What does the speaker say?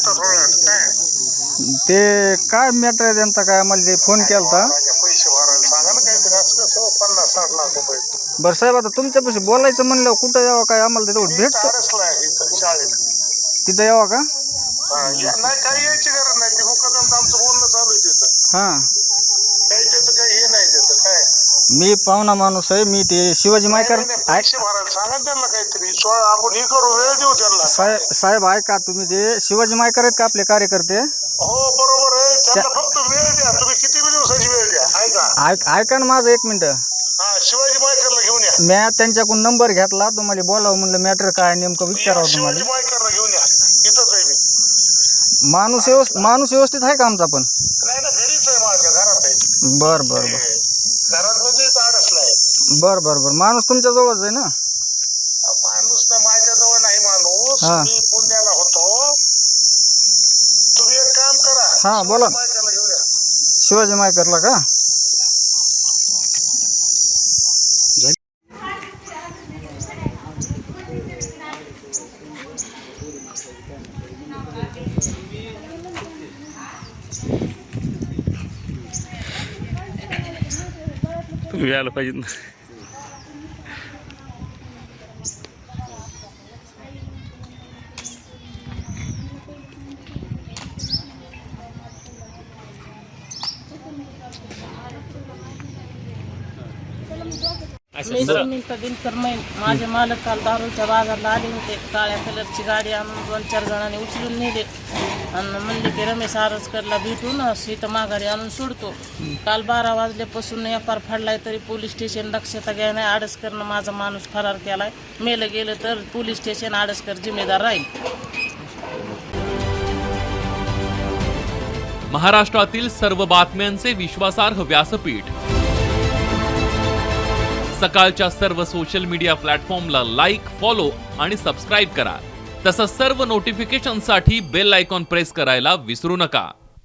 बोलतात काय ते काय मॅटर आहे त्यांचा, काय आम्हाला ते फोन केलता. पैसे भरायला सांगा ना काहीतरी, असं कसं 50-60 लाख रुपये. बरं साहेब, आता तुमच्यापाशी बोलायचं म्हणलं कुठं यावं, काय आम्हाला तेवढं भेटतं अडसला आहे इथं शाळेत. तिथं यावं का? नाही काही यायची गरज नाही, ते मुकादम आमचं बोलणं चालू आहे तिथं. हां, काही त्याचं काही हे नाही त्याचं काय. मी पाहुणा माणूस आहे, मी ते शिवाजी मायकर. पैसे भरायला सांगा त्यांना काहीतरी, आपण हे करू, वेळ देऊ त्यांना. साहेब ऐका, तुम्ही ते शिवाजी मायकर आहेत का आपले कार्यकर्ते? हो बरोबर आहे, त्यांना फक्त वेळ द्या. तुम्ही किती दिवसाची वेळ द्या. ऐका ना माझं 1 मिनिट. शिवाजी मायकरला घेऊन या. मी त्यांच्याकडून नंबर घेतला, तुम्हाला बोलावं म्हणलं, मॅटर काय नेमकं विचारावं तुम्हाला. शिवाजी मायकरला घेऊन या, इथंच आहे मी. माणूस व्यवस्थित आहे का आमचा पण? नाही ना, घरीच आहे, माझ्या घरात आहे. बर बर बर घरात म्हणजे अडसला आहे. बर बर बर माणूस तुमच्या जवळच आहे ना? माणूस ना माझ्याजवळ नाही माणूस, मी पुण्याला होतो. तुम्ही एक काम करा, हा बोला. मायकरला घेऊन या. शिवाजी मायकरला का? तुम्ही यायला पाहिजे ना. मी सुनीता दिनकर मैन. माझे मालक काल दारूच्या बाजारला आले होते. काळ्या कलरची गाडी आणून 2-4 जणांनी उचलून नेले आणि म्हणले की रमेश आरसकरला भेटून इथं माघारी आणून सोडतो. काल 12 वाजल्यापासून व्यापार फाडलाय, तरी पोलीस स्टेशन दक्षता घ्याय नाही. आडसकरनं माझा माणूस फरार केलाय. मेलं गेलं तर पोलीस स्टेशन आडसकर जिम्मेदार राहील. महाराष्ट्रातील सर्व बातम्यांचे विश्वासार्ह व्यासपीठ. सकाळच्या सर्व सोशल मीडिया प्लॅटफॉर्मला लाईक, फॉलो आणि सबस्क्राईब करा. तसंच सर्व नोटिफिकेशनसाठी बेल आयकॉन प्रेस करायला विसरू नका.